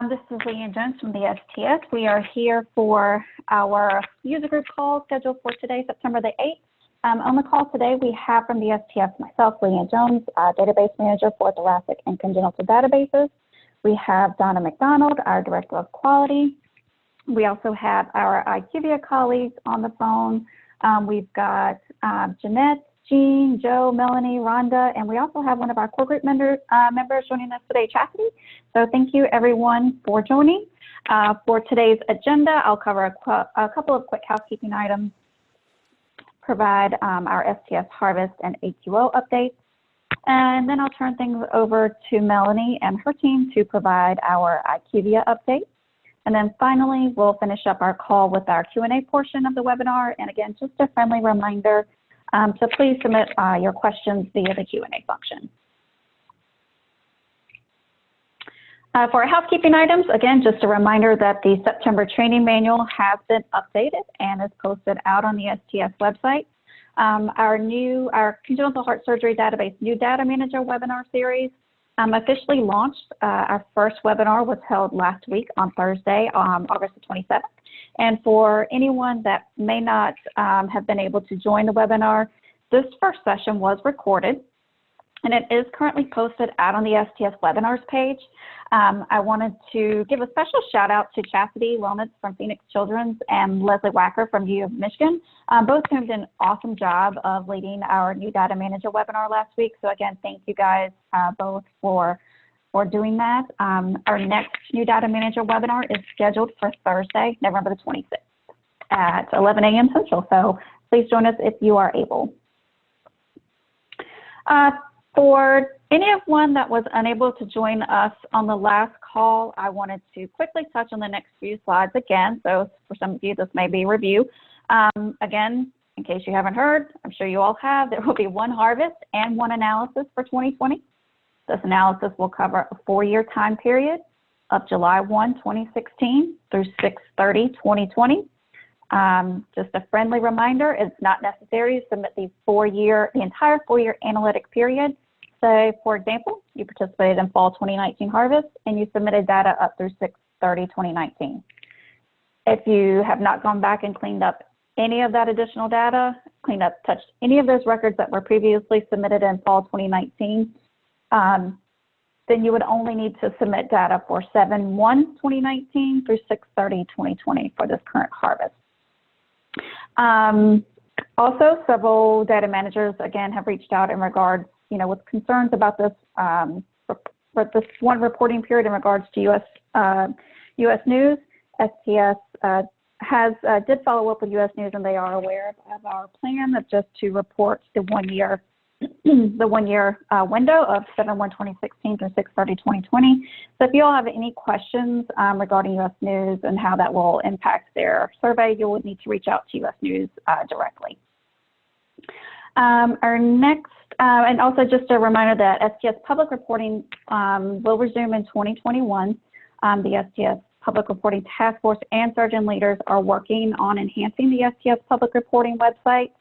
This is Leanne Jones from the STS. We are here for our user group call scheduled for today, September the 8th. On the call today, we have from the STS myself, Leanne Jones, Database Manager for Thoracic and Congenital Databases. We have Donna McDonald, our Director of Quality. We also have our IQVIA colleagues on the phone. We've got Jeanette, Jean, Joe, Melanie, Rhonda, and we also have one of our core group members joining us today, Chastity. So thank you everyone for joining. For today's agenda, I'll cover a couple of quick housekeeping items, provide our STS Harvest and AQO updates, and then I'll turn things over to Melanie and her team to provide our IQVIA update. And then finally, we'll finish up our call with our Q&A portion of the webinar. And again, just a friendly reminder, so please submit your questions via the Q&A function. For our housekeeping items, again, just a reminder that the September training manual has been updated and is posted out on the STS website. Our Congenital Heart Surgery Database New Data Manager webinar series officially launched. Our first webinar was held last week on Thursday, August the 27th. And for anyone that may not have been able to join the webinar, this first session was recorded and it is currently posted out on the STS webinars page. I wanted to give a special shout out to Chastity Wellness from Phoenix Children's and Leslie Wacker from U of Michigan, both who did an awesome job of leading our new data manager webinar last week. So again, thank you guys both for doing that. Our next new data manager webinar is scheduled for Thursday, November the 26th at 11 a.m. Central. So please join us if you are able. For anyone that was unable to join us on the last call, I wanted to quickly touch on the next few slides again. So for some of you, this may be a review. Again, in case you haven't heard, I'm sure you all have, there will be one harvest and one analysis for 2020. This analysis will cover a 4-year time period of July 1, 2016 through 6/30/2020. Just a friendly reminder, it's not necessary to submit the entire 4-year analytic period. So for example, you participated in fall 2019 harvest and you submitted data up through 6/30/2019. If you have not gone back and cleaned up any of that additional data, touched any of those records that were previously submitted in fall 2019, then you would only need to submit data for 7/1/2019 through 6/30/2020 for this current harvest. Also, several data managers, again, have reached out in regards, with concerns about this, this one reporting period in regards to U.S. News. STS did follow up with U.S. News, and they are aware of our plan of just to report the 1-year window of 7/1/2016 through 6/30/2020. So if you all have any questions regarding U.S. News and how that will impact their survey, you will need to reach out to U.S. News directly. Our next, and also just a reminder that STS public reporting will resume in 2021. The STS Public Reporting Task Force and surgeon leaders are working on enhancing the STS public reporting website.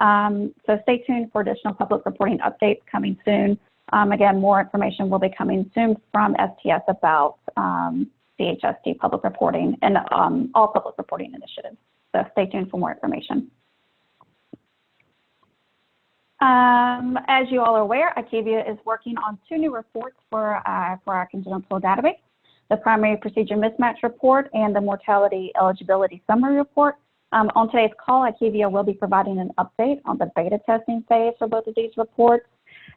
So stay tuned for additional public reporting updates coming soon. Again, more information will be coming soon from STS about CHSD public reporting and all public reporting initiatives. So stay tuned for more information. As you all are aware, IQVIA is working on 2 new reports for our congenital database, the primary procedure mismatch report and the mortality eligibility summary report. On today's call, IQVIA will be providing an update on the beta testing phase for both of these reports.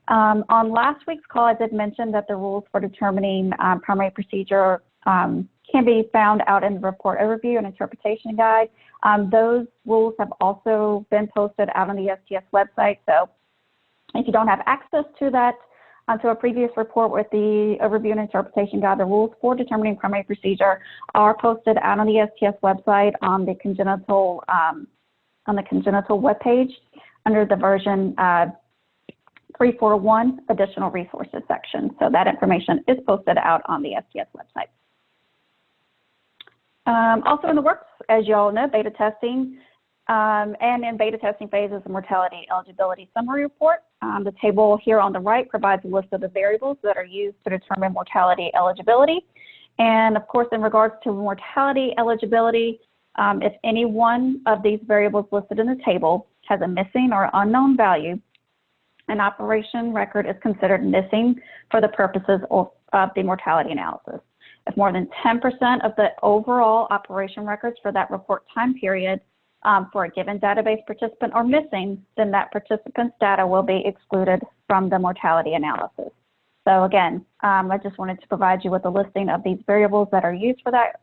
On last week's call, I did mention that the rules for determining primary procedure can be found out in the report overview and interpretation guide. Those rules have also been posted out on the STS website. So if you don't have access to that, to a previous report with the overview and interpretation guide, the rules for determining primary procedure are posted out on the STS website on the congenital webpage under the version 341 additional resources section. So that information is posted out on the STS website. Also in the works, as you all know, beta testing, and in beta testing phase is the mortality eligibility summary report. The table here on the right provides a list of the variables that are used to determine mortality eligibility. And of course, in regards to mortality eligibility, if any one of these variables listed in the table has a missing or unknown value, an operation record is considered missing for the purposes of the mortality analysis. If more than 10% of the overall operation records for that report time period for a given database participant are missing, then that participant's data will be excluded from the mortality analysis. So again, I just wanted to provide you with a listing of these variables that are used for that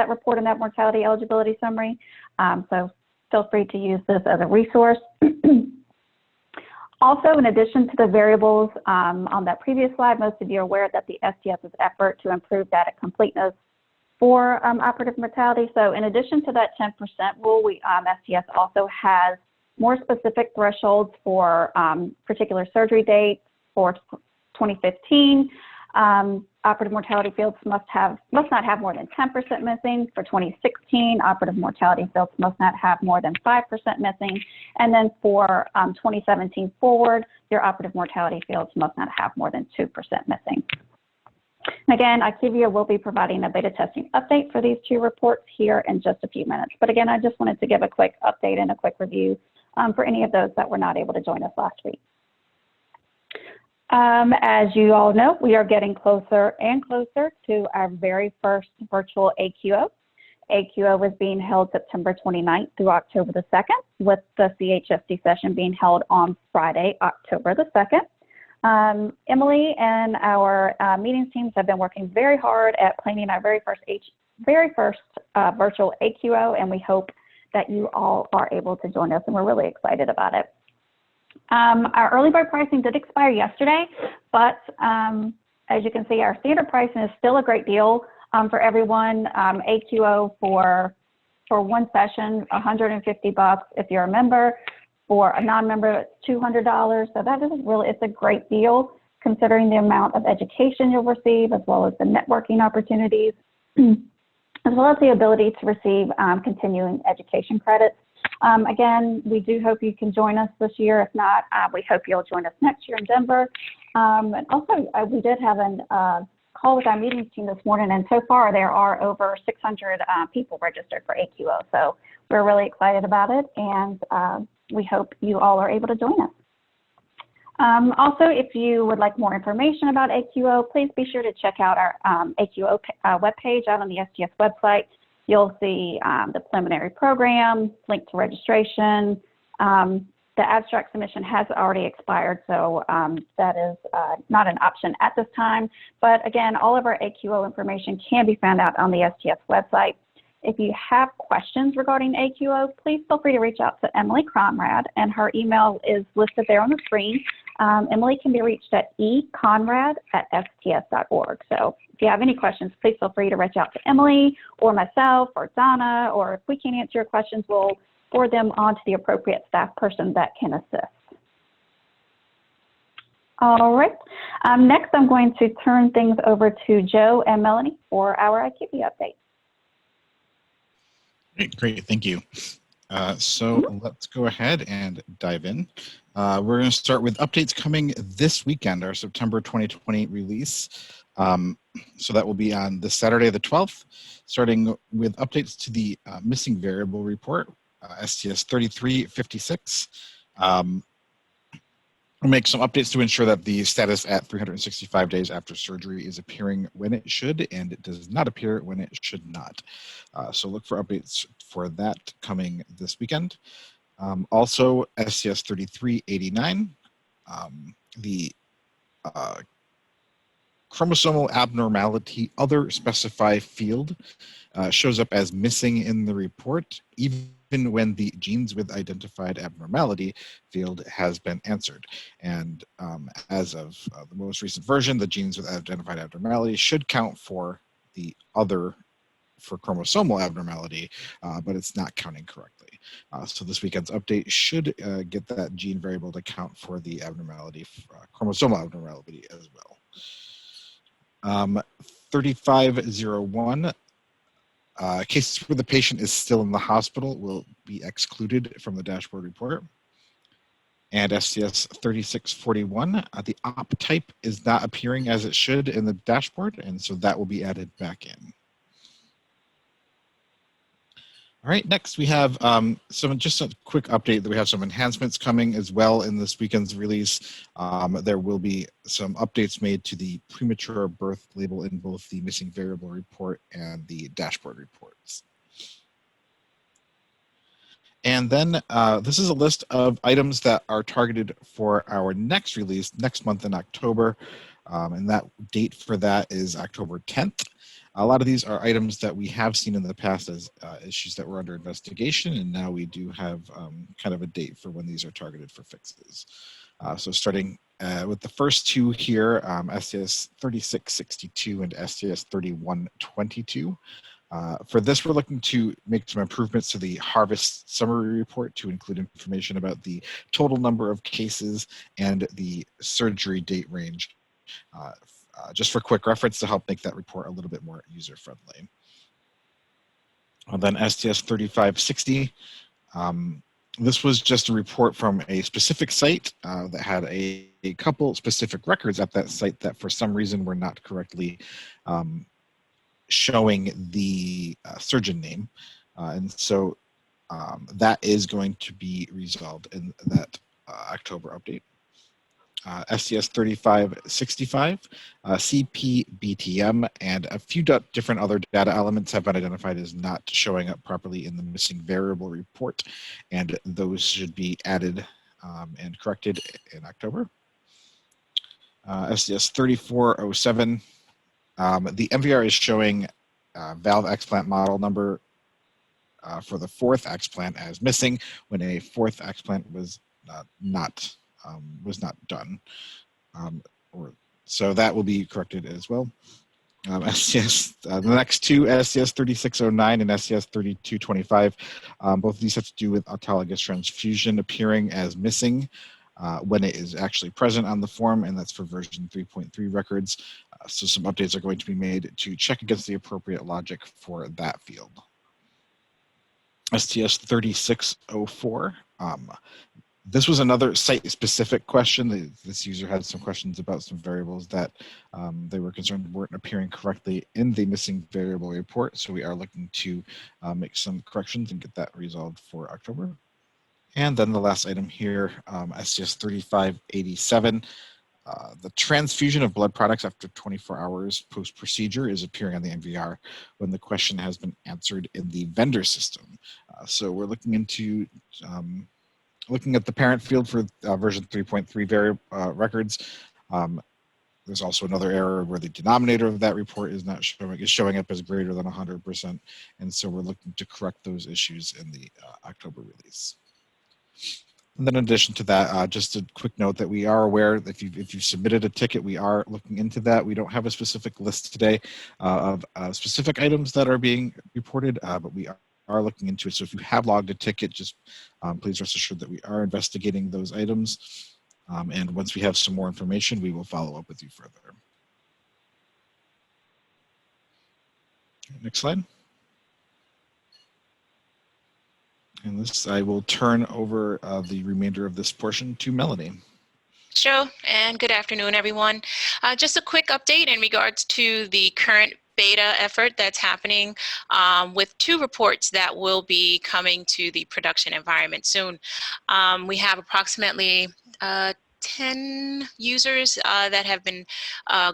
report and that mortality eligibility summary. So feel free to use this as a resource. Also, in addition to the variables on that previous slide, most of you are aware that the STS's effort to improve data completeness for operative mortality. So in addition to that 10% rule, STS also has more specific thresholds for particular surgery dates. For 2015, operative mortality fields must not have more than 10% missing. For 2016, operative mortality fields must not have more than 5% missing. And then for 2017 forward, your operative mortality fields must not have more than 2% missing. And again, IQVIA will be providing a beta testing update for these two reports here in just a few minutes. But again, I just wanted to give a quick update and a quick review for any of those that were not able to join us last week. As you all know, we are getting closer and closer to our very first virtual AQO. AQO is being held September 29th through October the 2nd, with the CHSD session being held on Friday, October the 2nd. Emily and our meetings teams have been working very hard at planning our very first virtual AQO, and we hope that you all are able to join us, and we're really excited about it. Our early bird pricing did expire yesterday, but as you can see, our standard pricing is still a great deal for everyone. AQO for one session, $150 if you're a member. For a non-member, it's $200. So that is it's a great deal considering the amount of education you'll receive, as well as the networking opportunities, as well as the ability to receive continuing education credits. Again, we do hope you can join us this year. If not, we hope you'll join us next year in Denver. And also, we did have a call with our meetings team this morning, and so far there are over 600 people registered for AQO. So we're really excited about it, and we hope you all are able to join us. Also, if you would like more information about AQO, please be sure to check out our AQO webpage out on the STS website. You'll see the preliminary program, link to registration. The abstract submission has already expired, so that is not an option at this time. But again, all of our AQO information can be found out on the STS website. If you have questions regarding AQO, please feel free to reach out to Emily Conrad, and her email is listed there on the screen. Emily can be reached at econrad@sts.org. So if you have any questions, please feel free to reach out to Emily or myself or Donna, or if we can't answer your questions, we'll forward them on to the appropriate staff person that can assist. All right. Next, I'm going to turn things over to Joe and Melanie for our IQVIA update. Great, thank you. So let's go ahead and dive in. We're going to start with updates coming this weekend, our September 2020 release. So that will be on this Saturday, the 12th, starting with updates to the missing variable report, STS 3356. We'll make some updates to ensure that the status at 365 days after surgery is appearing when it should, and it does not appear when it should not. So look for updates for that coming this weekend. Also, STS 3389, the chromosomal abnormality other specify field shows up as missing in the report, even when the genes with identified abnormality field has been answered. And as of the most recent version, the genes with identified abnormality should count for the other for chromosomal abnormality, but it's not counting correctly. So this weekend's update should get that gene variable to count for the abnormality, chromosomal abnormality as well. 3501, cases where the patient is still in the hospital will be excluded from the dashboard report. and STS 3641. The op type is not appearing as it should in the dashboard, and so that will be added back in. All right, next we have just a quick update that we have some enhancements coming as well in this weekend's release. There will be some updates made to the premature birth label in both the missing variable report and the dashboard reports. And then this is a list of items that are targeted for our next release next month in October. And that date for that is October 10th. A lot of these are items that we have seen in the past as issues that were under investigation, and now we do have kind of a date for when these are targeted for fixes. So starting with the first two here, STS 3662 and STS 3122. For this, we're looking to make some improvements to the harvest summary report to include information about the total number of cases and the surgery date range, just for quick reference to help make that report a little bit more user-friendly. And then STS 3560. This was just a report from a specific site that had a couple specific records at that site that for some reason were not correctly showing the surgeon name. And so that is going to be resolved in that October update. STS 3565, CPBTM, and a few different other data elements have been identified as not showing up properly in the missing variable report, and those should be added and corrected in October. STS 3407, the MVR is showing valve explant model number for the fourth explant as missing when a fourth explant was not done. So that will be corrected as well. The next two, STS 3609 and STS 3225, both of these have to do with autologous transfusion appearing as missing when it is actually present on the form, and that's for version 3.3 records. So some updates are going to be made to check against the appropriate logic for that field. STS 3604. This was another site-specific question. This user had some questions about some variables that they were concerned weren't appearing correctly in the missing variable report. So we are looking to make some corrections and get that resolved for October. And then the last item here, STS 3587. The transfusion of blood products after 24 hours post-procedure is appearing on the MVR when the question has been answered in the vendor system. So we're looking into looking at the parent field for version 3.3 records. There's also another error where the denominator of that report is not showing up as greater than 100%, and so we're looking to correct those issues in the October release. And then in addition to that, just a quick note that we are aware that if you've submitted a ticket, we are looking into that. We don't have a specific list today of specific items that are being reported, but we are looking into it. So if you have logged a ticket, just please rest assured that we are investigating those items. And once we have some more information, we will follow up with you further. Next slide. And this, I will turn over the remainder of this portion to Melanie. Sure, and good afternoon, everyone. Just a quick update in regards to the current beta effort that's happening with two reports that will be coming to the production environment soon. We have approximately 10 users that have been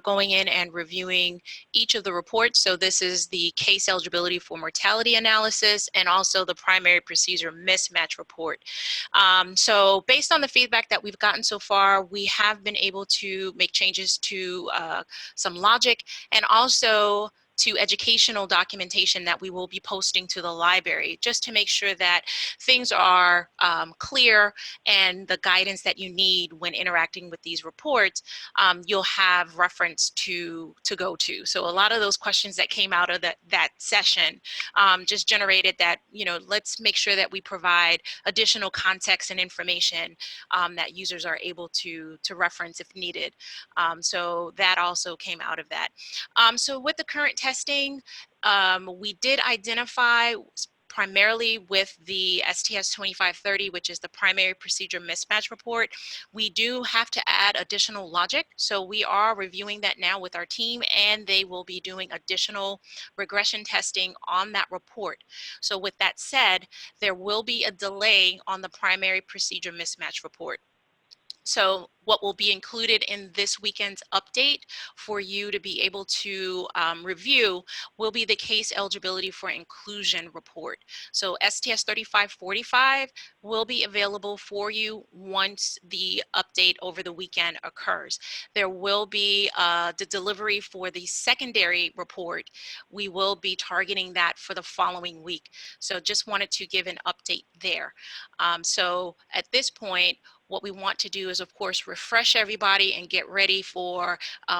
going in and reviewing each of the reports. So this is the case eligibility for mortality analysis and also the primary procedure mismatch report. So based on the feedback that we've gotten so far, we have been able to make changes to some logic and also to educational documentation that we will be posting to the library, just to make sure that things are clear and the guidance that you need when interacting with these reports, you'll have reference to go to. So a lot of those questions that came out of that session just generated that, let's make sure that we provide additional context and information that users are able to reference if needed. So that also came out of that. So with the current testing, we did identify primarily with the STS 2530, which is the primary procedure mismatch report. We do have to add additional logic. So we are reviewing that now with our team, and they will be doing additional regression testing on that report. So with that said, there will be a delay on the primary procedure mismatch report. So what will be included in this weekend's update for you to be able to review will be the case eligibility for inclusion report. So STS 3545 will be available for you once the update over the weekend occurs. There will be the delivery for the secondary report. We will be targeting that for the following week. So just wanted to give an update there. So at this point, what we want to do is, of course, refresh everybody and get ready for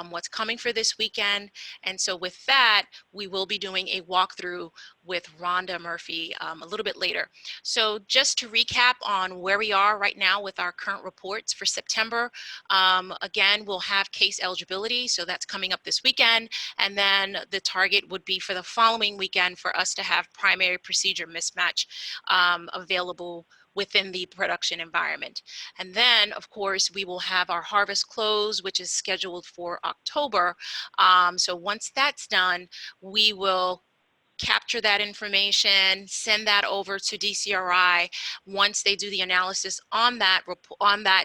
what's coming for this weekend. And so with that, we will be doing a walkthrough with Rhonda Murphy a little bit later. So just to recap on where we are right now with our current reports for September, again, we'll have case eligibility. So that's coming up this weekend. And then the target would be for the following weekend for us to have primary procedure mismatch available within the production environment. And then, of course, we will have our harvest close, which is scheduled for October. So once that's done, we will capture that information, send that over to DCRI. Once they do the analysis on that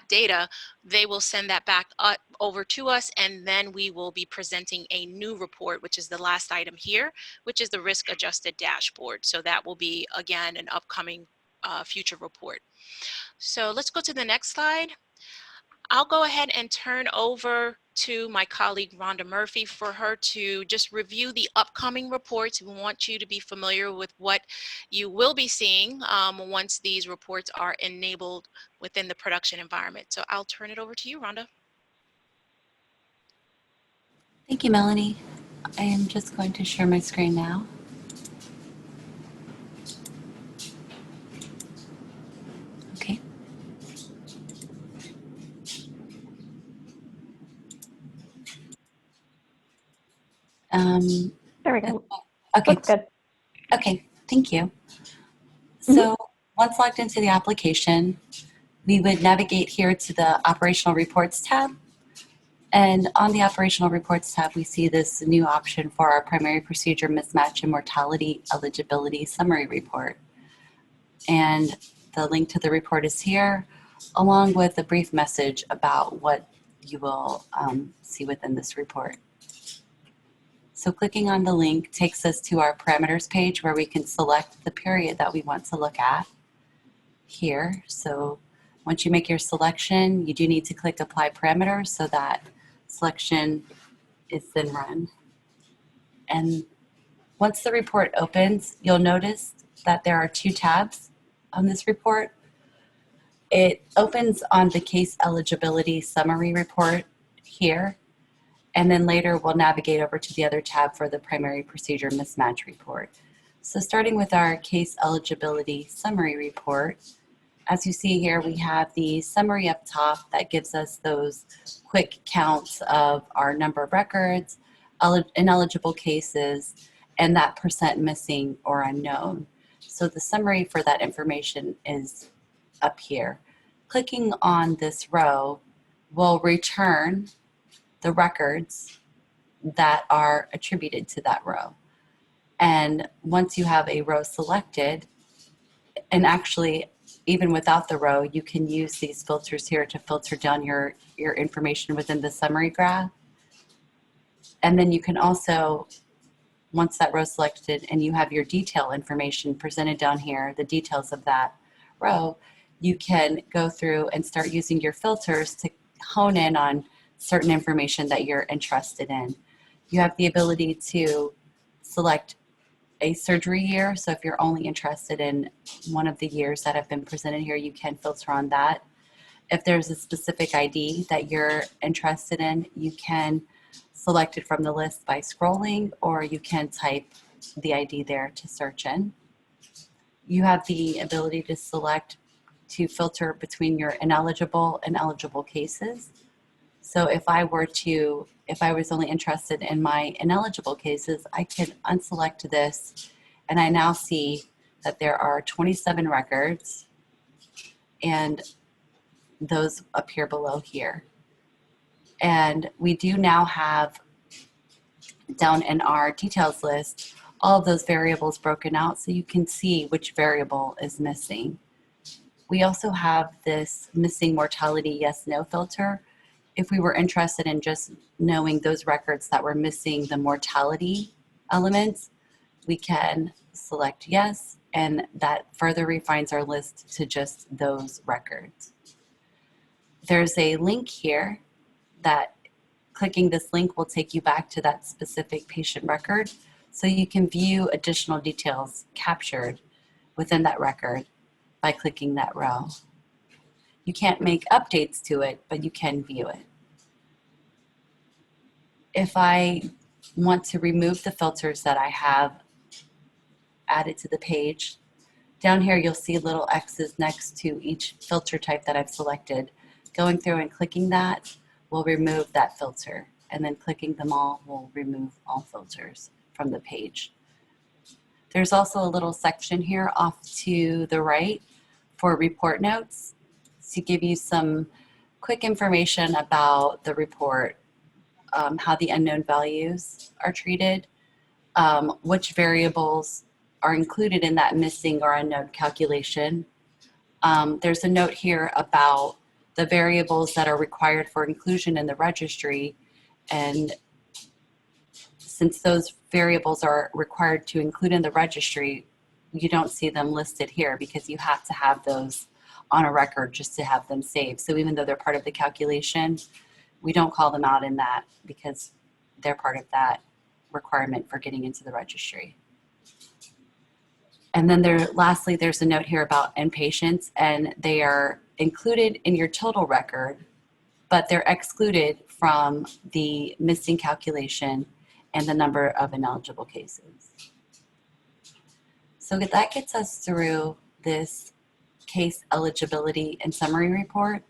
data, they will send that back over to us, and then we will be presenting a new report, which is the last item here, which is the risk adjusted dashboard. So that will be, again, an upcoming future report. So let's go to the next slide. I'll go ahead and turn over to my colleague Rhonda Murphy for her to just review the upcoming reports. We want you to be familiar with what you will be seeing once these reports are enabled within the production environment. So I'll turn it over to you, Rhonda. Thank you, Melanie. I am just going to share my screen now. Okay. There we go. Okay. Looks good. Okay, thank you. So once logged into the application, we would navigate here to the Operational Reports tab. And on the Operational Reports tab, we see this new option for our Primary Procedure Mismatch and Mortality Eligibility Summary Report. And the link to the report is here, along with a brief message about what you will see within this report. So clicking on the link takes us to our parameters page where we can select the period that we want to look at here. So once you make your selection, you do need to click Apply Parameters so that selection is then run. And once the report opens, you'll notice that there are two tabs on this report. It opens on the Case Eligibility Summary Report here, and then later we'll navigate over to the other tab for the Primary Procedure Mismatch Report. So starting with our Case Eligibility Summary Report, as you see here, we have the summary up top that gives us those quick counts of our number of records, ineligible cases, and that percent missing or unknown. So the summary for that information is up here. Clicking on this row will return the records that are attributed to that row. And once you have a row selected, and actually even without the row, you can use these filters here to filter down your information within the summary graph. And then you can also, once that row is selected and you have your detail information presented down here, the details of that row, you can go through and start using your filters to hone in on certain information that you're interested in. You have the ability to select a surgery year. So if you're only interested in one of the years that have been presented here, you can filter on that. If there's a specific ID that you're interested in, you can select it from the list by scrolling, or you can type the ID there to search in. You have the ability to select to filter between your ineligible and eligible cases. So if I was only interested in my ineligible cases, I could unselect this, and I now see that there are 27 records, and those appear below here. And we do now have down in our details list all of those variables broken out so you can see which variable is missing. We also have this missing mortality yes/no filter. If we were interested in just knowing those records that were missing the mortality elements, we can select yes, and that further refines our list to just those records. There's a link here that clicking this link will take you back to that specific patient record so you can view additional details captured within that record by clicking that row. You can't make updates to it, but you can view it. If I want to remove the filters that I have added to the page, down here you'll see little X's next to each filter type that I've selected. Going through and clicking that will remove that filter, and then clicking them all will remove all filters from the page. There's also a little section here off to the right for report notes to give you some quick information about the report, how the unknown values are treated, which variables are included in that missing or unknown calculation. There's a note here about the variables that are required for inclusion in the registry, and since those variables are required to include in the registry, you don't see them listed here because you have to have those on a record just to have them saved. So even though they're part of the calculation, we don't call them out in that because they're part of that requirement for getting into the registry. And then lastly, there's a note here about inpatients, and they are included in your total record, but they're excluded from the missing calculation and the number of ineligible cases. So that gets us through this case eligibility and summary report.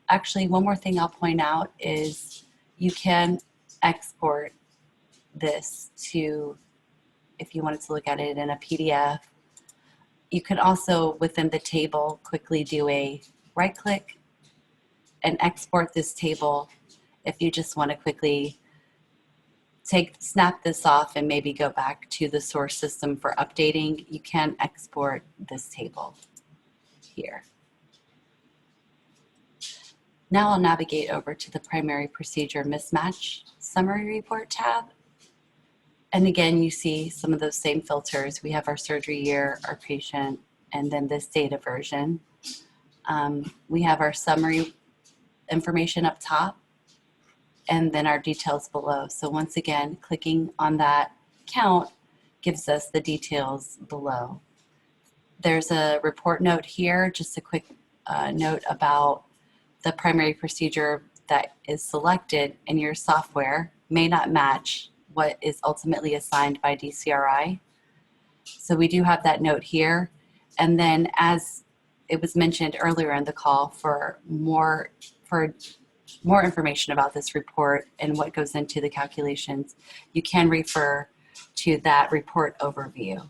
Actually, one more thing I'll point out is you can export this to, if you wanted to look at it in a PDF. You can also, within the table, quickly do a right click and export this table. If you just want to quickly snap this off and maybe go back to the source system for updating, you can export this table here. Now I'll navigate over to the primary procedure mismatch summary report tab. And again, you see some of those same filters. We have our surgery year, our patient, and then this data version. We have our summary information up top, and then our details below. So once again, clicking on that count gives us the details below. There's a report note here, just a quick note about the primary procedure that is selected in your software may not match what is ultimately assigned by DCRI. So we do have that note here. And then, as it was mentioned earlier in the call, for more information about this report and what goes into the calculations, you can refer to that report overview.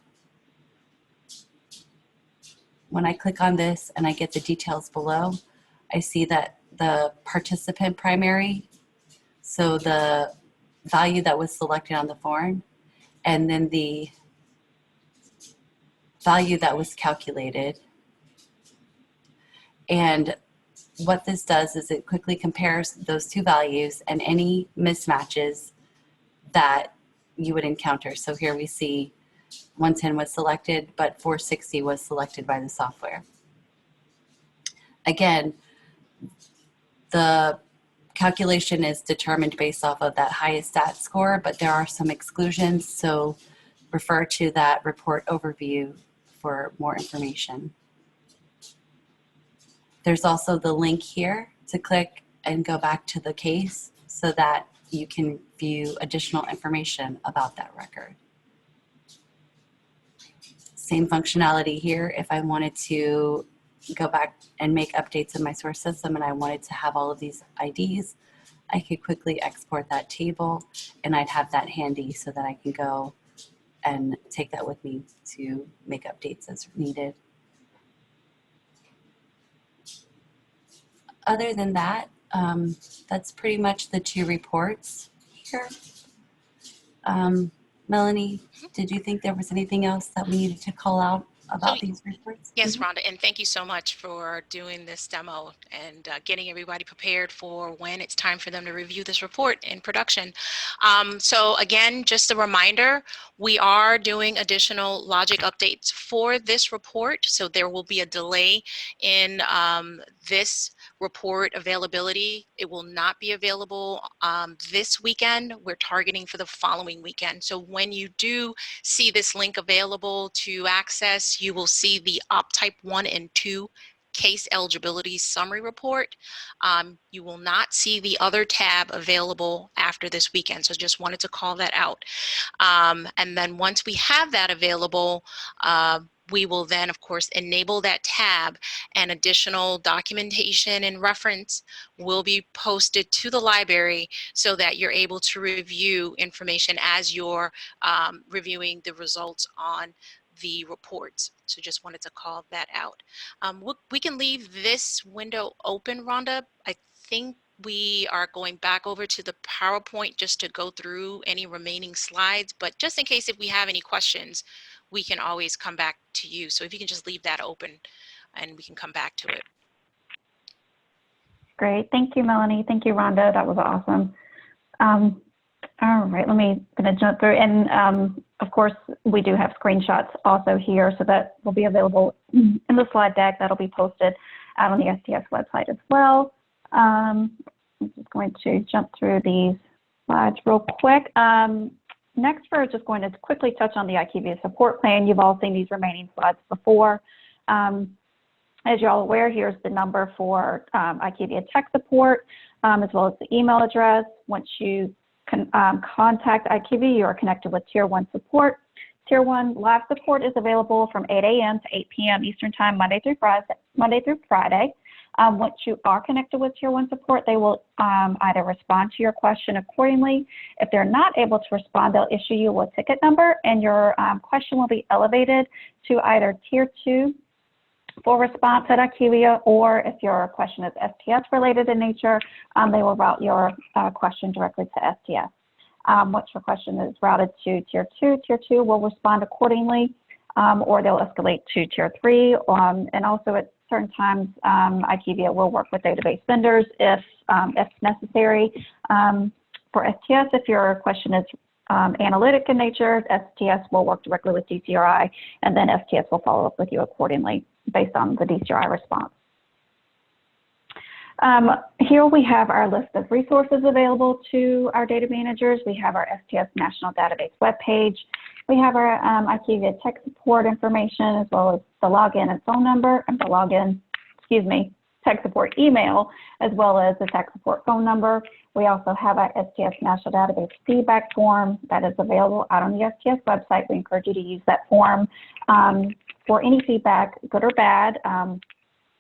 When I click on this and I get the details below, I see that the participant primary, so the value that was selected on the form, and then the value that was calculated. And what this does is it quickly compares those two values and any mismatches that you would encounter. So here we see 110 was selected, but 460 was selected by the software. Again, the calculation is determined based off of that highest stat score, but there are some exclusions, so refer to that report overview for more information. There's also the link here to click and go back to the case so that you can view additional information about that record. Same functionality here. If I wanted to go back and make updates in my source system and I wanted to have all of these IDs, I could quickly export that table and I'd have that handy so that I can go and take that with me to make updates as needed. Other than that, that's pretty much the two reports here. Melanie, did you think there was anything else that we needed to call out about these reports? Yes, Rhonda, and thank you so much for doing this demo and getting everybody prepared for when it's time for them to review this report in production. So again, just a reminder, we are doing additional logic updates for this report. So there will be a delay in this report availability. It will not be available this weekend. We're targeting for the following weekend. So when you do see this link available to access, you will see the op type 1 and 2 case eligibility summary report. You will not see the other tab available after this weekend. So just wanted to call that out. And then once we have that available, we will then, of course, enable that tab, and additional documentation and reference will be posted to the library so that you're able to review information as you're reviewing the results on the reports. So just wanted to call that out. We can leave this window open, Rhonda. I think we are going back over to the PowerPoint just to go through any remaining slides, but just in case if we have any questions, we can always come back to you. So if you can just leave that open and we can come back to it. Great. Thank you, Melanie. Thank you, Rhonda. That was awesome. All right, going to jump through. And of course, we do have screenshots also here, so that will be available in the slide deck. That'll be posted out on the STS website as well. I'm just going to jump through these slides real quick. Next, we're just going to quickly touch on the IQVIA support plan. You've all seen these remaining slides before. As you're all aware, here's the number for IQVIA tech support, as well as the email address. Once you can contact IQVIA, you are connected with Tier 1 support. Tier 1 live support is available from 8 a.m. to 8 p.m. Eastern Time, Monday through Friday. Once you are connected with Tier 1 support, they will either respond to your question accordingly. If they're not able to respond, they'll issue you a ticket number, and your question will be elevated to either Tier 2 for response at IQVIA, or if your question is STS related in nature, they will route your question directly to STS. Once your question is routed to Tier 2 will respond accordingly, or they'll escalate to Tier 3. And also at certain times, IQVIA will work with database vendors if necessary. For STS, if your question is analytic in nature, STS will work directly with DCRI, and then STS will follow up with you accordingly based on the DCRI response. Here we have our list of resources available to our data managers. We have our STS National Database webpage. We have our IQVIA tech support information, as well as the login and phone number, and the tech support email, as well as the tech support phone number. We also have our STS National Database feedback form that is available out on the STS website. We encourage you to use that form for any feedback, good or bad.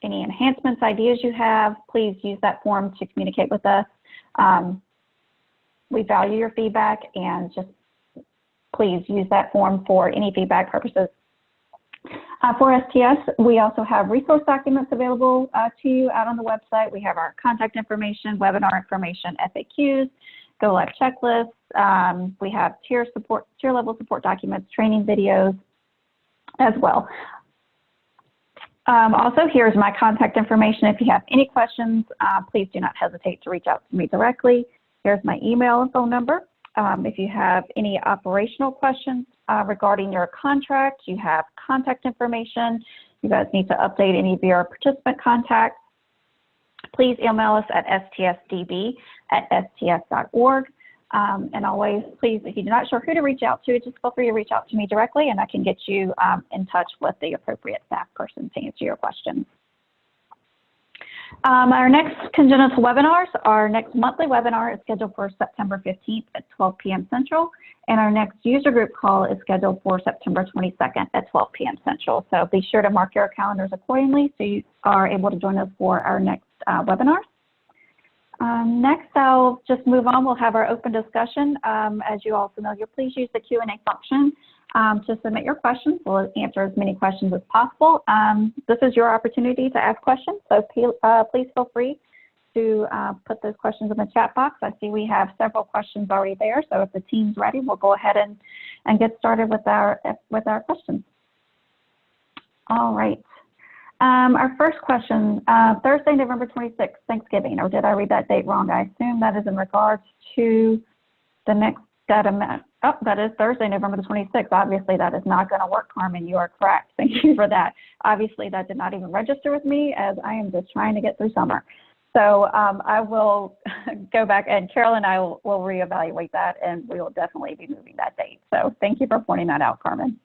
Any enhancements, ideas you have, please use that form to communicate with us. We value your feedback, and just please use that form for any feedback purposes. For STS, we also have resource documents available to you out on the website. We have our contact information, webinar information, FAQs, go live checklists. We have tier level support documents, training videos as well. Also, here's my contact information. If you have any questions, please do not hesitate to reach out to me directly. Here's my email and phone number. If you have any operational questions regarding your contract, you have contact information. You guys need to update any of your participant contacts. Please email us at stsdb@sts.org. And always, please, if you're not sure who to reach out to, just feel free to reach out to me directly, and I can get you in touch with the appropriate staff person to answer your questions. Our next congenital webinars, our next monthly webinar is scheduled for September 15th at 12 p.m. Central, and our next user group call is scheduled for September 22nd at 12 p.m. Central. So be sure to mark your calendars accordingly so you are able to join us for our next webinars. Next, I'll just move on. We'll have our open discussion. As you all familiar, please use the Q&A function to submit your questions. We'll answer as many questions as possible. This is your opportunity to ask questions, so please feel free to put those questions in the chat box. I see we have several questions already there, so if the team's ready, we'll go ahead and get started with our questions. All right. Our first question, Thursday, November 26th, Thanksgiving, or did I read that date wrong? I assume that is in regards to the next data. Oh, that is Thursday, November the 26th. Obviously, that is not going to work, Carmen. You are correct. Thank you for that. Obviously, that did not even register with me, as I am just trying to get through summer. So I will go back, and Carol and I will reevaluate that, and we will definitely be moving that date. So thank you for pointing that out, Carmen.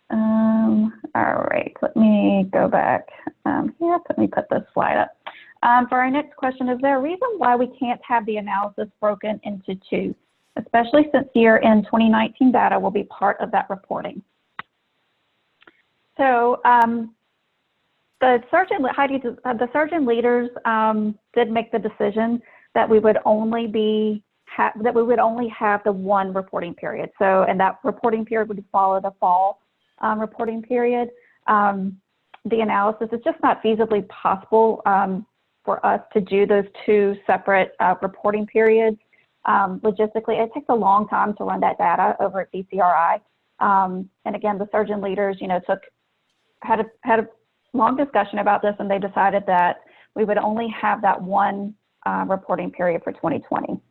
All right, let me go back here. Let me put this slide up. For our next question, is there a reason why we can't have the analysis broken into two, especially since year-end 2019 data will be part of that reporting? So the surgeon leaders did make the decision that we would only have the one reporting period. So, and that reporting period would follow the fall reporting period. The analysis is just not feasibly possible for us to do those two separate reporting periods. Logistically, it takes a long time to run that data over at DCRI. And again, the surgeon leaders, had a long discussion about this, and they decided that we would only have that one reporting period for 2020.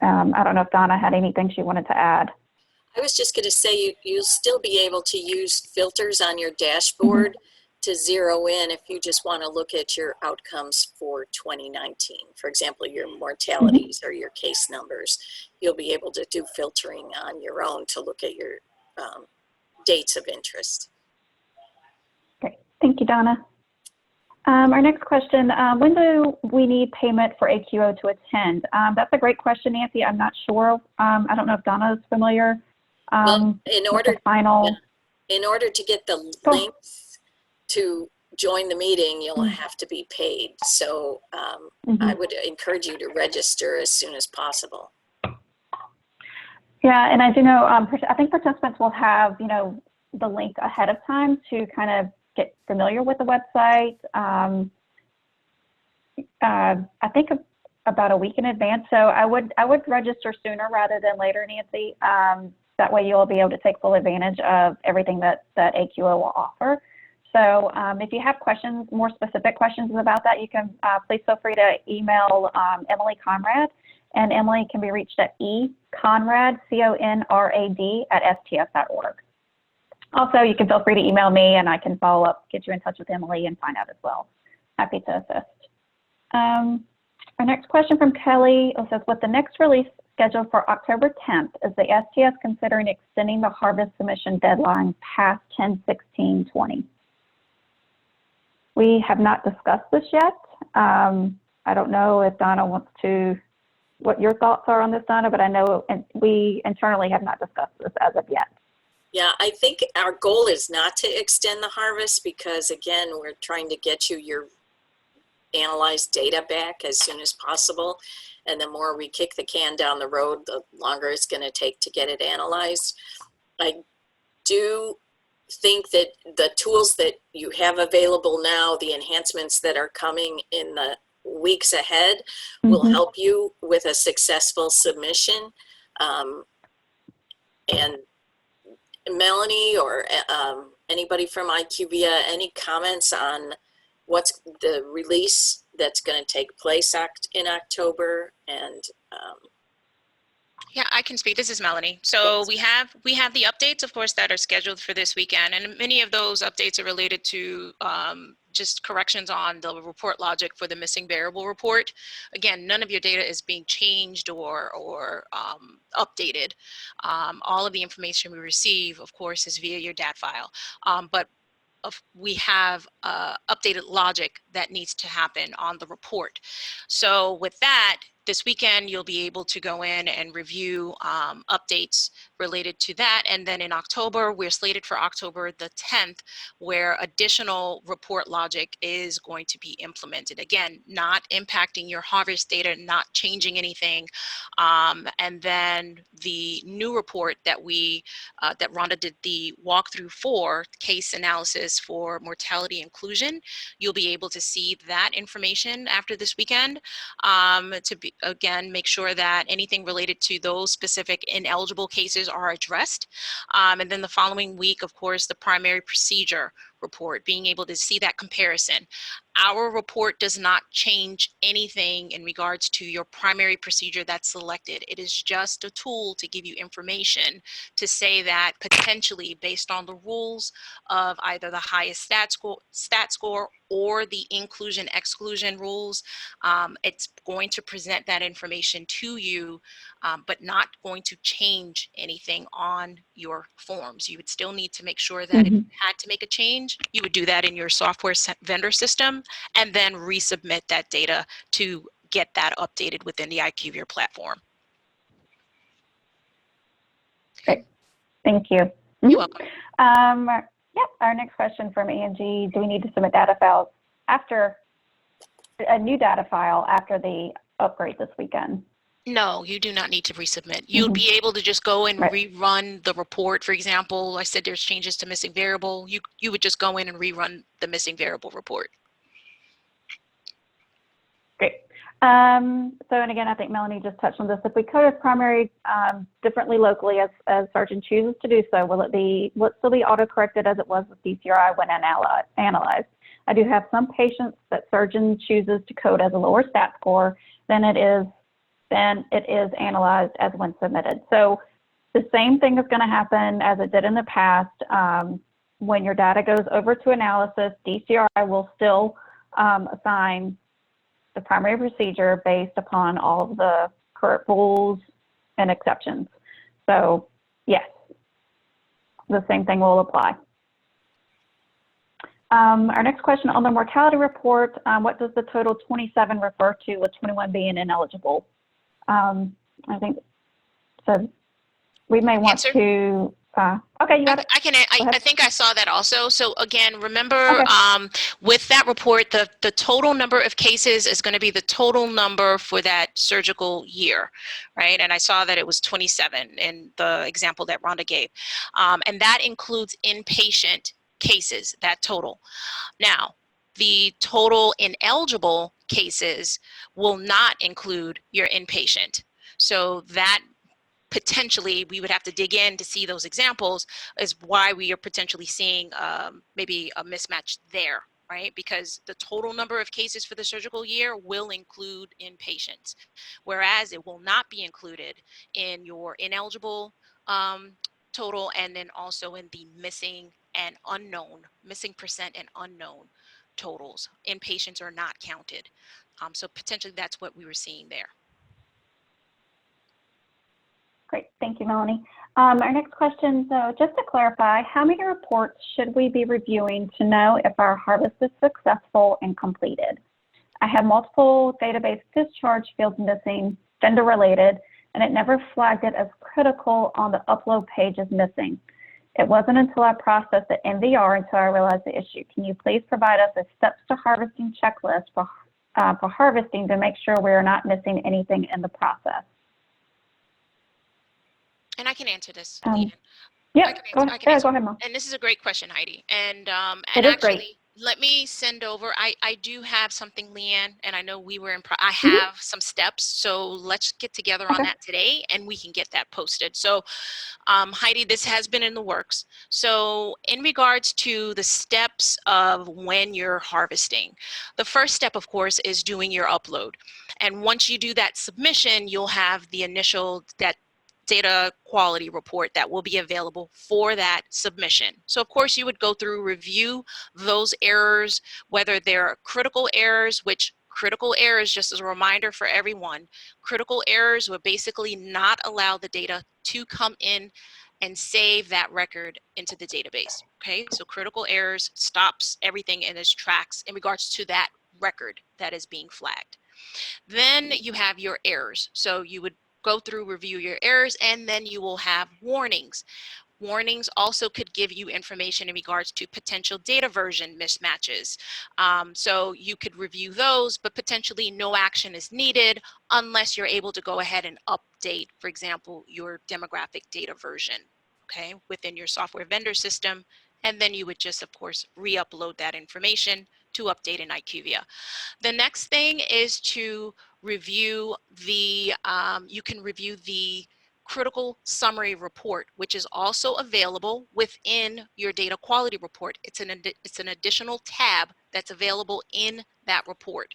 I don't know if Donna had anything she wanted to add. I was just going to say you'll still be able to use filters on your dashboard to zero in if you just want to look at your outcomes for 2019. For example, your mortalities or your case numbers. You'll be able to do filtering on your own to look at your dates of interest. Great. Thank you, Donna. Our next question, when do we need payment for AQO to attend? That's a great question, Nancy. I'm not sure. I don't know if Donna is familiar. Well, in order to get the links to join the meeting, you'll have to be paid. So I would encourage you to register as soon as possible. Yeah, and I do know, I think participants will have, the link ahead of time to kind of get familiar with the website. I think about a week in advance. So I would register sooner rather than later, Nancy. That way you'll be able to take full advantage of everything that AQO will offer. So if you have questions, more specific questions about that, you can please feel free to email Emily Conrad, and Emily can be reached at econrad, CONRAD, @STS.org. Also, you can feel free to email me, and I can follow up, get you in touch with Emily, and find out as well. Happy to assist. Our next question from Kelly says, with the next release scheduled for October 10th, is the STS considering extending the harvest submission deadline past 10/16/20? We have not discussed this yet. I don't know if Donna wants to, what your thoughts are on this, Donna, but I know we internally have not discussed this as of yet. Yeah, I think our goal is not to extend the harvest because, again, we're trying to get you your analyzed data back as soon as possible. And the more we kick the can down the road, the longer it's going to take to get it analyzed. I do think that the tools that you have available now, the enhancements that are coming in the weeks ahead, will help you with a successful submission. And Melanie or anybody from IQVIA, any comments on what's the release that's going to take place in October? And yeah, I can speak. This is Melanie. So we have the updates, of course, that are scheduled for this weekend, and many of those updates are related to just corrections on the report logic for the missing variable report. Again, none of your data is being changed or updated. All of the information we receive, of course, is via your DAT file. But we have updated logic that needs to happen on the report. So with that, this weekend, you'll be able to go in and review updates related to that. And then in October, we're slated for October the 10th, where additional report logic is going to be implemented. Again, not impacting your harvest data, not changing anything. And then the new report that that Rhonda did the walkthrough for, case analysis for mortality inclusion, you'll be able to see that information after this weekend to be, again, make sure that anything related to those specific ineligible cases are addressed. And then the following week, of course, the primary procedure report, being able to see that comparison. Our report does not change anything in regards to your primary procedure that's selected. It is just a tool to give you information to say that potentially based on the rules of either the highest stat score or the inclusion exclusion rules, it's going to present that information to you, but not going to change anything on your forms. You would still need to make sure that if you had to make a change, you would do that in your software vendor system and then resubmit that data to get that updated within the IQVIA platform. Great. Thank you. You're welcome. Yep, our next question from Angie, do we need to submit data files after a new data file after the upgrade this weekend? No, you do not need to resubmit. You'll be able to just go and rerun the report. For example, I said there's changes to missing variable. You would just go in and rerun the missing variable report. Great. So, and again, I think Melanie just touched on this. If we code as primary differently locally as surgeon chooses to do so, will it still be auto-corrected as it was with DCRI when analyzed? I do have some patients that surgeon chooses to code as a lower stat score than it is analyzed as when submitted. So the same thing is going to happen as it did in the past. When your data goes over to analysis, DCRI will still assign the primary procedure based upon all of the current rules and exceptions. So yes, the same thing will apply. Our next question on the mortality report, what does the total 27 refer to with 21 being ineligible? I think so. We may want to. Okay, you got it. I think I saw that also. So again, remember, with that report, the total number of cases is going to be the total number for that surgical year, right? And I saw that it was 27 in the example that Rhonda gave, and that includes inpatient cases. That total. Now, the total ineligible cases will not include your inpatient. So that potentially we would have to dig in to see those examples is why we are potentially seeing maybe a mismatch there, right? Because the total number of cases for the surgical year will include inpatients, whereas it will not be included in your ineligible total, and then also in the missing percent and unknown totals. Inpatients are not counted. So potentially that's what we were seeing there. Great, thank you, Melanie. Our next question, so just to clarify, how many reports should we be reviewing to know if our harvest is successful and completed? I have multiple database discharge fields missing, vendor related, and it never flagged it as critical on the upload page as missing. It wasn't until I processed the NVR until I realized the issue. Can you please provide us a steps to harvesting checklist for harvesting to make sure we are not missing anything in the process? And I can answer this. Yeah, go ahead, Mom. And this is a great question, Heidi. And it is actually, great. Let me send over, I do have something, Leanne, and I know we were I have some steps, so let's get together on that today and we can get that posted. So Heidi, this has been in the works. So in regards to the steps of when you're harvesting, the first step, of course, is doing your upload. And once you do that submission, you'll have the initial, that data quality report that will be available for that submission. So of course you would go through, review those errors, whether they're critical errors, which critical errors, just as a reminder for everyone, critical errors would basically not allow the data to come in and save that record into the database. Okay, so critical errors stops everything in its tracks in regards to that record that is being flagged. Then you have your errors. So you would go through, review your errors, and then you will have warnings. Warnings also could give you information in regards to potential data version mismatches. So you could review those, but potentially no action is needed unless you're able to go ahead and update, for example, your demographic data version, okay, within your software vendor system. And then you would just, of course, re-upload that information to update in IQVIA. The next thing is to review you can review the critical summary report, which is also available within your data quality report. It's an additional tab that's available in that report.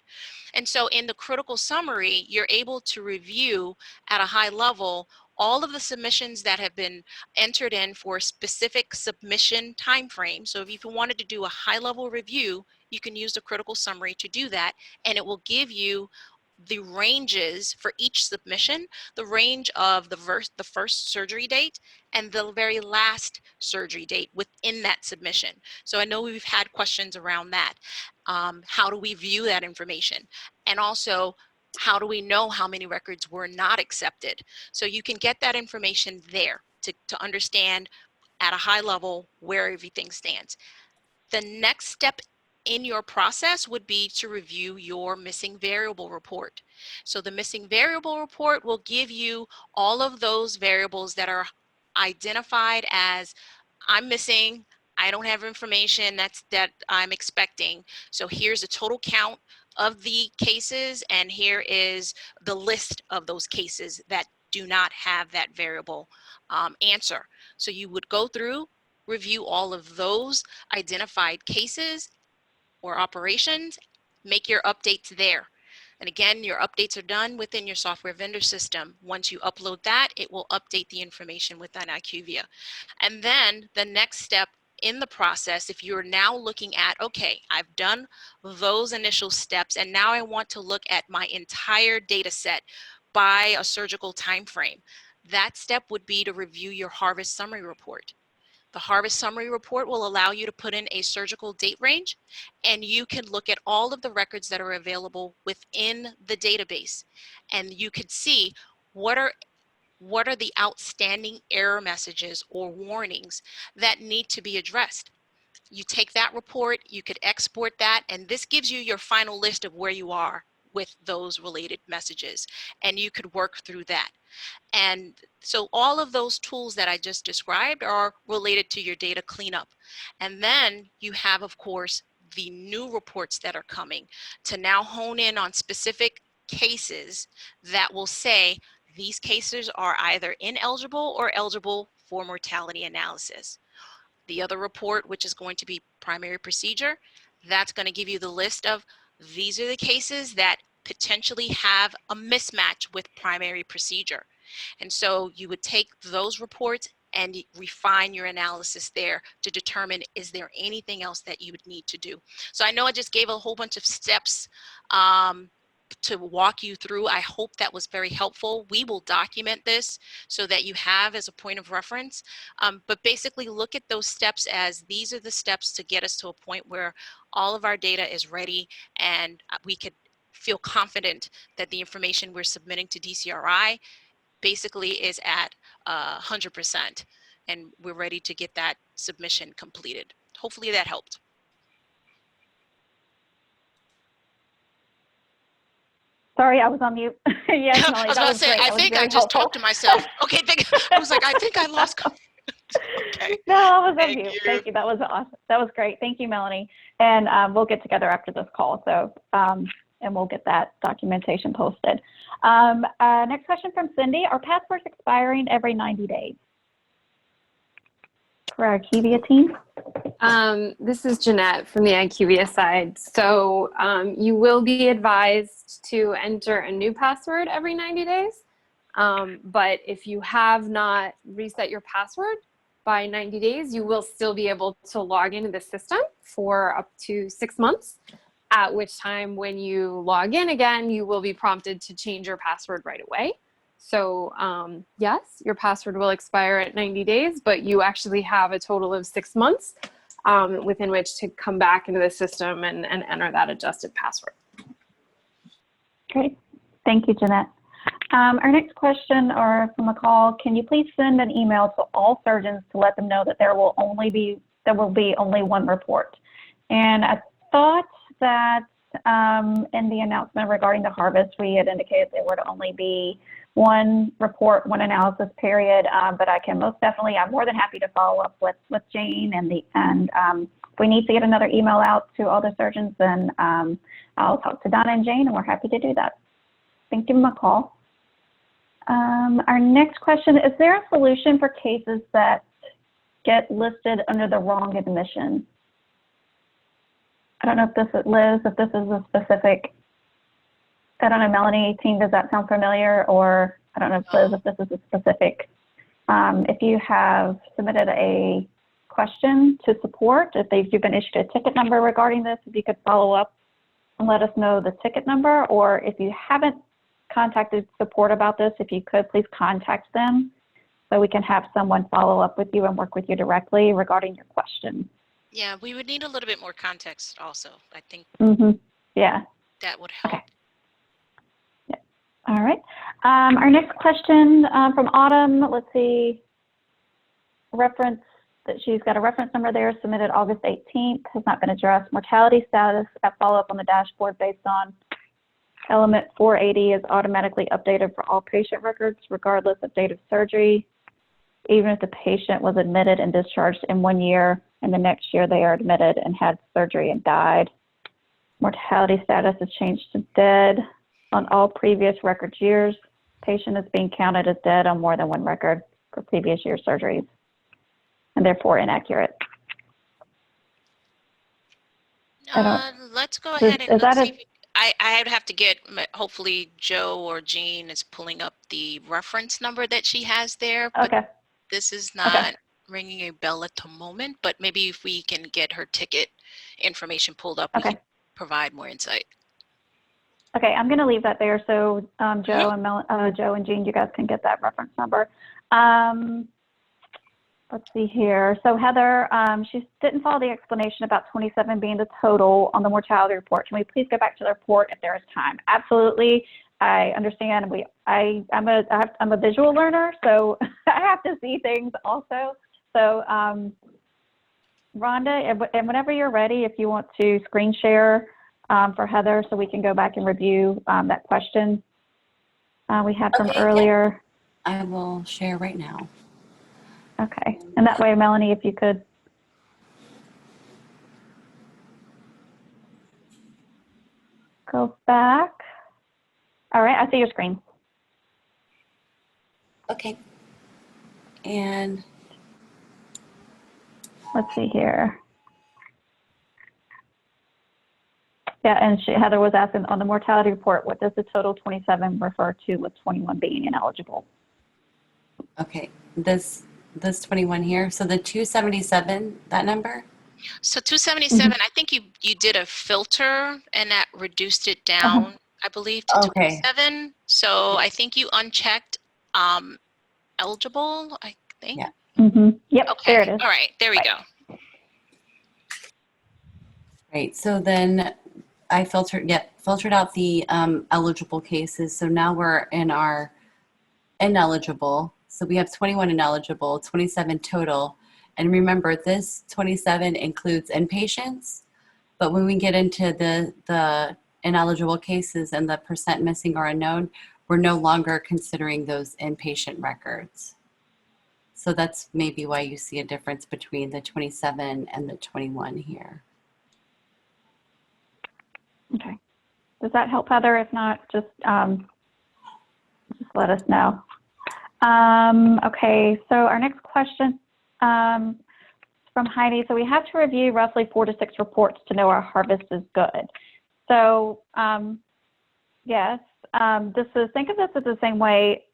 And so in the critical summary, you're able to review at a high level all of the submissions that have been entered in for a specific submission time frame. So if you wanted to do a high level review, you can use the critical summary to do that, and it will give you the ranges for each submission, the range of the first surgery date and the very last surgery date within that submission. So I know we've had questions around that. How do we view that information? And also, how do we know how many records were not accepted? So you can get that information there to understand at a high level where everything stands. The next step in your process would be to review your missing variable report. So the missing variable report will give you all of those variables that are identified as I'm missing, I don't have information that I'm expecting. So here's a total count of the cases, and here is the list of those cases that do not have that variable answer. So you would go through, review all of those identified cases or operations, make your updates there. And again, your updates are done within your software vendor system. Once you upload that, it will update the information within IQVIA. And then the next step in the process, if you're now looking at, okay, I've done those initial steps, and now I want to look at my entire data set by a surgical time frame. That step would be to review your harvest summary report. The harvest summary report will allow you to put in a surgical date range, and you can look at all of the records that are available within the database. And you could see what are the outstanding error messages or warnings that need to be addressed. You take that report, you could export that, and this gives you your final list of where you are with those related messages, and you could work through that. And so all of those tools that I just described are related to your data cleanup. And then you have, of course, the new reports that are coming to now hone in on specific cases that will say these cases are either ineligible or eligible for mortality analysis. The other report, which is going to be primary procedure, that's going to give you the list of these are the cases that potentially have a mismatch with primary procedure. And so you would take those reports and refine your analysis there to determine, is there anything else that you would need to do? So I know I just gave a whole bunch of steps to walk you through. I hope that was very helpful. We will document this so that you have as a point of reference. But basically look at those steps as these are the steps to get us to a point where all of our data is ready and we could feel confident that the information we're submitting to DCRI basically is at 100%, and we're ready to get that submission completed. Hopefully that helped. Sorry, I was on mute. Yes, Molly, I was that about was to say, great. I That was think I very just helpful. talked to myself. Okay, I was like, I think I lost. Okay. No, I was on Thank mute. you. Thank you. That was awesome. That was great. Thank you, Melanie. And we'll get together after this call. So, and we'll get that documentation posted. Next question from Cindy. Are passwords expiring every 90 days? For our IQVIA team? This is Jeanette from the IQVIA side. So you will be advised to enter a new password every 90 days. But if you have not reset your password by 90 days, you will still be able to log into the system for up to 6 months, at which time when you log in again, you will be prompted to change your password right away. So yes, your password will expire at 90 days, but you actually have a total of 6 months within which to come back into the system and enter that adjusted password. Great. Thank you, Jeanette. Our next question or from a call, can you please send an email to all surgeons to let them know that there will be only one report? And I thought that in the announcement regarding the harvest, we had indicated there would only be one report, one analysis period, but I can most definitely, I'm more than happy to follow up with Jane and if we need to get another email out to all the surgeons, then I'll talk to Donna and Jane, and we're happy to do that. Thank you, McCall. Our next question, is there a solution for cases that get listed under the wrong admission? I don't know if this is, Liz, if this is a specific, I don't know, Melanie, team, does that sound familiar? Or I don't know if Liz, if this is a specific, if you have submitted a question to support, if you've been issued a ticket number regarding this, if you could follow up and let us know the ticket number, or if you haven't contacted support about this, if you could please contact them so we can have someone follow up with you and work with you directly regarding your question. Yeah, we would need a little bit more context also. I think Yeah. that would help. Okay. Yeah. All right. Our next question from Autumn, let's see, reference that she's got a reference number there, submitted August 18th, has not been addressed. Mortality status at follow-up on the dashboard based on element 480 is automatically updated for all patient records, regardless of date of surgery, even if the patient was admitted and discharged in 1 year, and the next year they are admitted and had surgery and died. Mortality status is changed to dead on all previous record years. Patient is being counted as dead on more than one record for previous year surgeries, and therefore inaccurate. Let's go ahead and Is that see. I'd have to get, hopefully Joe or Jean is pulling up the reference number that she has there. But okay. this is not ringing a bell at the moment, but maybe if we can get her ticket information pulled up, we can provide more insight. Okay, I'm going to leave that there so Joe and Joe and Jean, you guys can get that reference number. Let's see here. So Heather, she didn't follow the explanation about 27 being the total on the mortality report. Can we please go back to the report if there is time? Absolutely. I understand. I'm a visual learner, so I have to see things also. So Rhonda, and whenever you're ready, if you want to screen share for Heather so we can go back and review that question we had from earlier. Yeah. I will share right now. Okay, and that way, Melanie, if you could. Go back. All right, I see your screen. Okay. And let's see here. Yeah, and Heather was asking on the mortality report, what does the total 27 refer to with 21 being ineligible? Okay, this 21 here. So the 277, that number? So 277, I think you did a filter and that reduced it down, I believe, to 27. So I think you unchecked eligible, I think. Yeah. Yep, okay. There it is. All right, there we go. Right, so then I filtered out the eligible cases. So now we're in our ineligible. So we have 21 ineligible, 27 total. And remember, this 27 includes inpatients. But when we get into the ineligible cases and the percent missing or unknown, we're no longer considering those inpatient records. So that's maybe why you see a difference between the 27 and the 21 here. Okay. Does that help, Heather? If not, just let us know. Okay, so our next question from Heidi. So we have to review roughly 4 to 6 reports to know our harvest is good. So yes, think of this as the same way.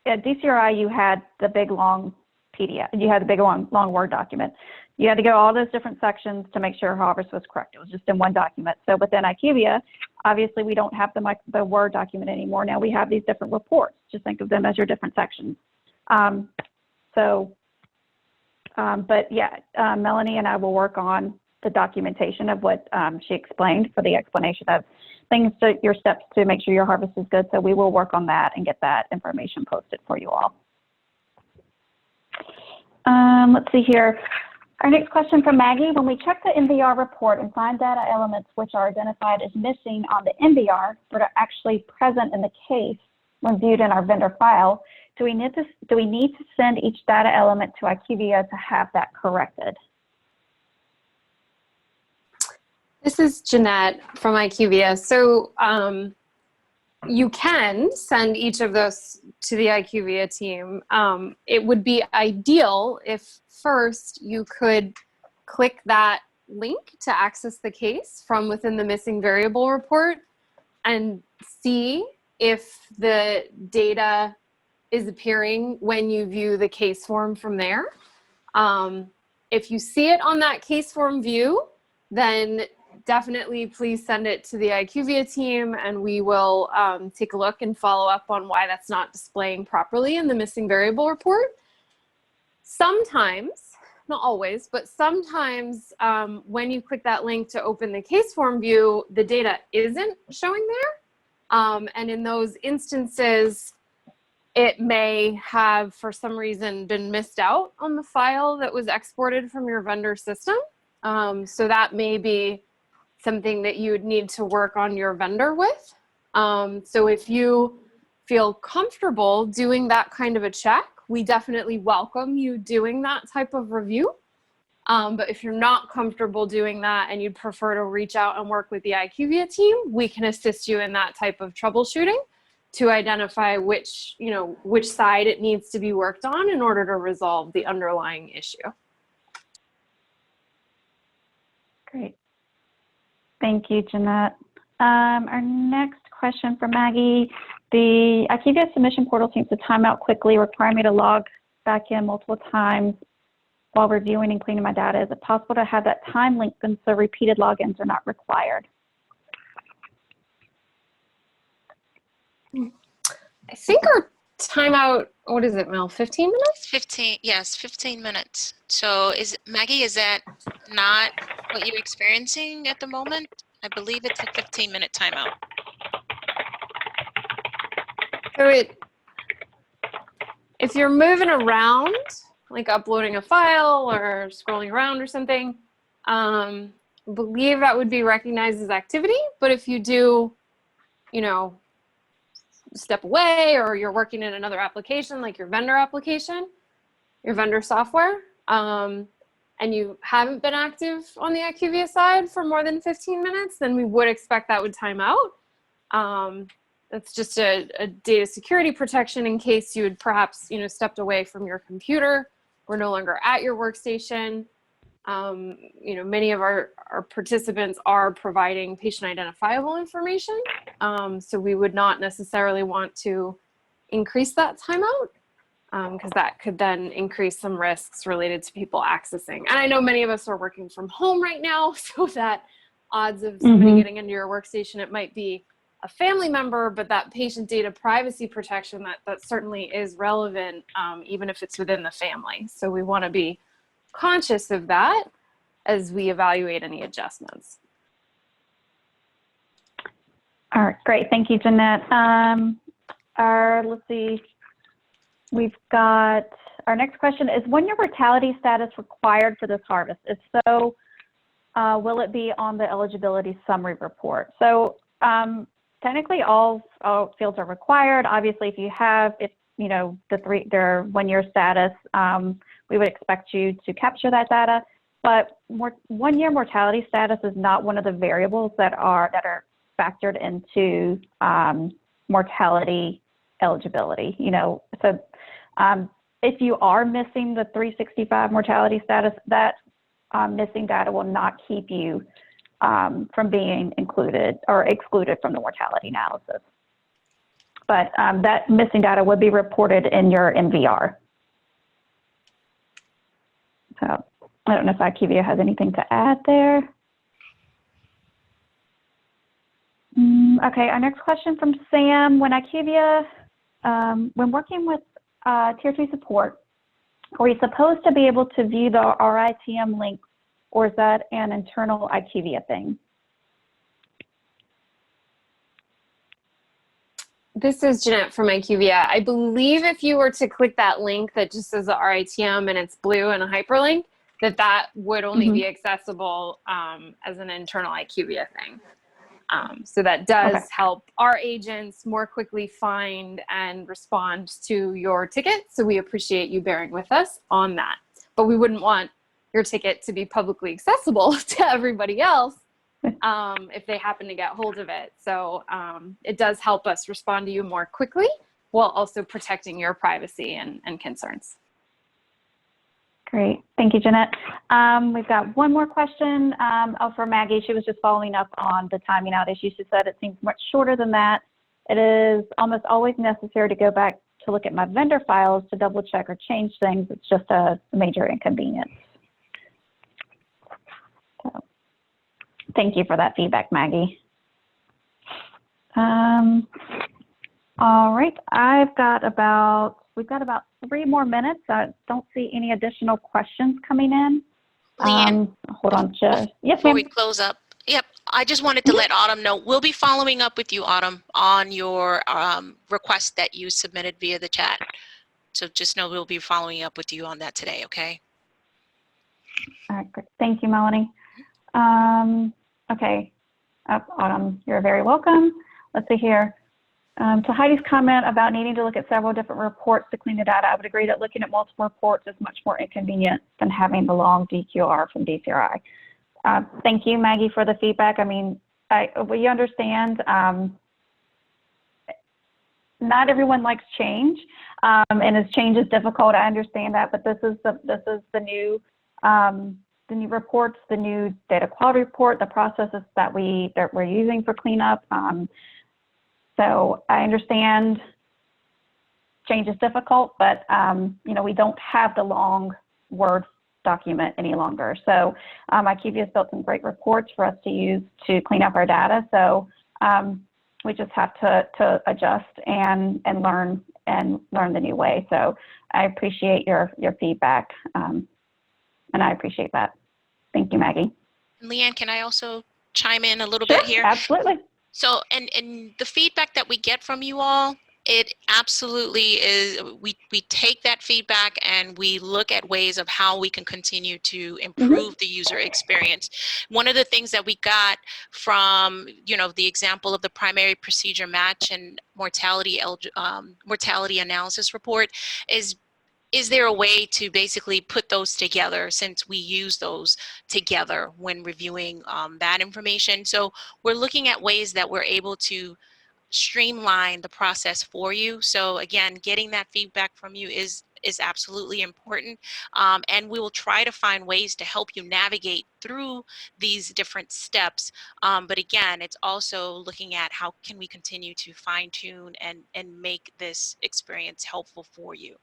At DCRI, you had the big long PDF. You had the big long Word document. You had to go all those different sections to make sure harvest was correct. It was just in one document. So within IQVIA, Obviously, we don't have the Word document anymore. Now we have these different reports. Just think of them as your different sections. But yeah, Melanie and I will work on the documentation of what she explained for the explanation of things, your steps to make sure your harvest is good. So we will work on that and get that information posted for you all. Let's see here. Our next question from Maggie. When we check the NVR report and find data elements which are identified as missing on the NVR but are actually present in the case when viewed in our vendor file, do we need to send each data element to IQVIA to have that corrected? This is Jeanette from IQVIA. So you can send each of those to the IQVIA team. It would be ideal if first you could click that link to access the case from within the missing variable report and see if the data is appearing when you view the case form from there. If you see it on that case form view, then definitely please send it to the IQVIA team and we will take a look and follow up on why that's not displaying properly in the missing variable report. Sometimes, not always, but sometimes when you click that link to open the case form view, the data isn't showing there. And in those instances, it may have, for some reason, been missed out on the file that was exported from your vendor system. So that may be something that you would need to work on your vendor with. So if you feel comfortable doing that kind of a check, we definitely welcome you doing that type of review. But if you're not comfortable doing that and you'd prefer to reach out and work with the IQVIA team, we can assist you in that type of troubleshooting to identify which side it needs to be worked on in order to resolve the underlying issue. Great. Thank you, Jeanette. Our next question from Maggie. The IQVIA submission portal seems to time out quickly, requiring me to log back in multiple times while reviewing and cleaning my data. Is it possible to have that time lengthened so repeated logins are not required? I think our timeout, what is it, Mel, 15 minutes? 15, yes, 15 minutes. So Maggie, is that not what you're experiencing at the moment? I believe it's a 15-minute timeout. So if you're moving around, like uploading a file or scrolling around or something, I believe that would be recognized as activity. But if you do, step away or you're working in another application, like your vendor application, your vendor software, and you haven't been active on the IQVIA side for more than 15 minutes, then we would expect that would time out. That's just a data security protection in case you had perhaps, stepped away from your computer, we're no longer at your workstation. Many of our participants are providing patient identifiable information. So we would not necessarily want to increase that timeout because that could then increase some risks related to people accessing. And I know many of us are working from home right now, so that odds of somebody getting into your workstation, it might be a family member, but that patient data privacy protection, that certainly is relevant, even if it's within the family. So we want to be conscious of that as we evaluate any adjustments. All right, great. Thank you, Jeanette. Let's see. We've got our next question is, when your mortality status required for this harvest? If so, will it be on the eligibility summary report? So technically all fields are required. Obviously, if their 1 year status, we would expect you to capture that data. But 1 year mortality status is not one of the variables that are factored into mortality eligibility. So if you are missing the 365 mortality status, that missing data will not keep you from being included or excluded from the mortality analysis. But that missing data would be reported in your NVR. So I don't know if IQVIA has anything to add there. Okay, our next question from Sam. When IQVIA, when working with Tier 2 support, are we supposed to be able to view the RITM link, or is that an internal IQVIA thing? This is Jeanette from IQVIA. I believe if you were to click that link that just says the RITM and it's blue and a hyperlink, that would only be accessible as an internal IQVIA thing. So that does help our agents more quickly find and respond to your ticket. So we appreciate you bearing with us on that. But we wouldn't want your ticket to be publicly accessible to everybody else if they happen to get hold of it. So it does help us respond to you more quickly while also protecting your privacy and concerns. Great. Thank you, Jeanette. We've got one more question for Maggie. She was just following up on the timing out issue. She said it seems much shorter than that. It is almost always necessary to go back to look at my vendor files to double check or change things. It's just a major inconvenience. So, thank you for that feedback, Maggie. All right, we've got about 3 more minutes. I don't see any additional questions coming in. Leanne, Hold on, just yes, before ma'am. we close up, yep, I just wanted to let Autumn know we'll be following up with you, Autumn, on your request that you submitted via the chat. So just know we'll be following up with you on that today, okay? All right, great. Thank you, Melanie. Okay, Autumn, you're very welcome. Let's see here. To Heidi's comment about needing to look at several different reports to clean the data, I would agree that looking at multiple reports is much more inconvenient than having the long DQR from DCRI. Thank you, Maggie, for the feedback. I mean, we understand not everyone likes change, and as change is difficult, I understand that, but this is the new reports, the new data quality report, the processes that we're using for cleanup. So I understand change is difficult, but we don't have the long Word document any longer. So IQVIA has built some great reports for us to use to clean up our data. So we just have to adjust and learn the new way. So I appreciate your feedback, and I appreciate that. Thank you, Maggie. Leanne, can I also chime in a little bit here? Absolutely. So, and the feedback that we get from you all, it absolutely is, we take that feedback and we look at ways of how we can continue to improve the user experience. One of the things that we got from, the example of the primary procedure match and mortality analysis report is there a way to basically put those together, since we use those together when reviewing that information? So we're looking at ways that we're able to streamline the process for you. So again, getting that feedback from you is absolutely important. And we will try to find ways to help you navigate through these different steps. But again, it's also looking at how can we continue to fine tune and make this experience helpful for you.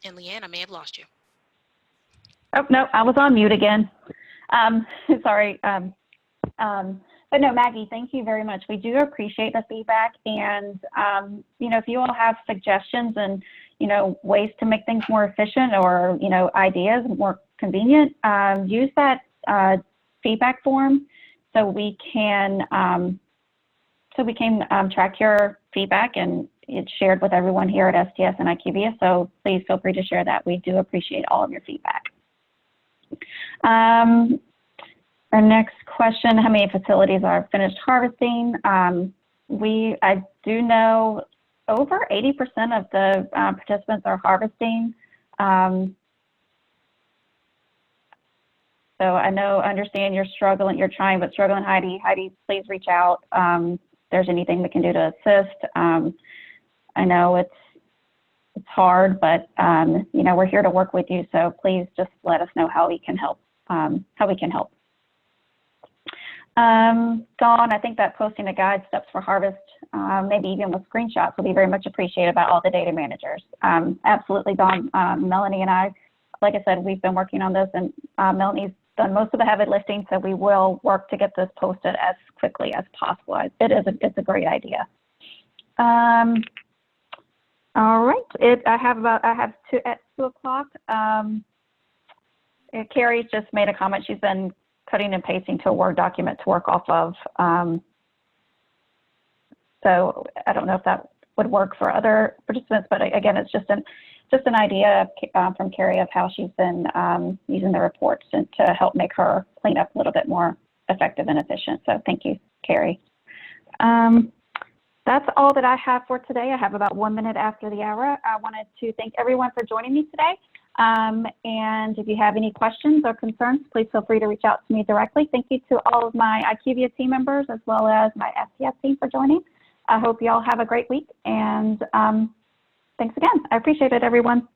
And Leanne, I may have lost you. Oh, no, I was on mute again. Sorry. But no, Maggie, thank you very much. We do appreciate the feedback. And, if you all have suggestions and, ways to make things more efficient or, ideas more convenient, use that feedback form so we can track your feedback, and it's shared with everyone here at STS and IQVIA. So please feel free to share that. We do appreciate all of your feedback. Our next question, how many facilities are finished harvesting? I do know over 80% of the participants are harvesting. So I understand you're struggling, you're trying, but struggling, Heidi. Heidi, please reach out if there's anything we can do to assist. I know it's hard, but we're here to work with you. So please just let us know how we can help. Dawn, I think that posting the guide steps for harvest, maybe even with screenshots, will be very much appreciated by all the data managers. Absolutely, Dawn. Melanie and I like I said, we've been working on this, and Melanie's done most of the heavy lifting, so we will work to get this posted as quickly as possible. It's a great idea. All right, I have two at 2 o'clock. Carrie's just made a comment. She's been cutting and pasting to a Word document to work off of. So I don't know if that would work for other participants, but again, it's just an idea from Carrie of how she's been using the reports to help make her cleanup a little bit more effective and efficient. So thank you, Carrie. That's all that I have for today. I have about 1 minute after the hour. I wanted to thank everyone for joining me today. And if you have any questions or concerns, please feel free to reach out to me directly. Thank you to all of my IQVIA team members as well as my STS team for joining. I hope you all have a great week, and thanks again. I appreciate it, everyone.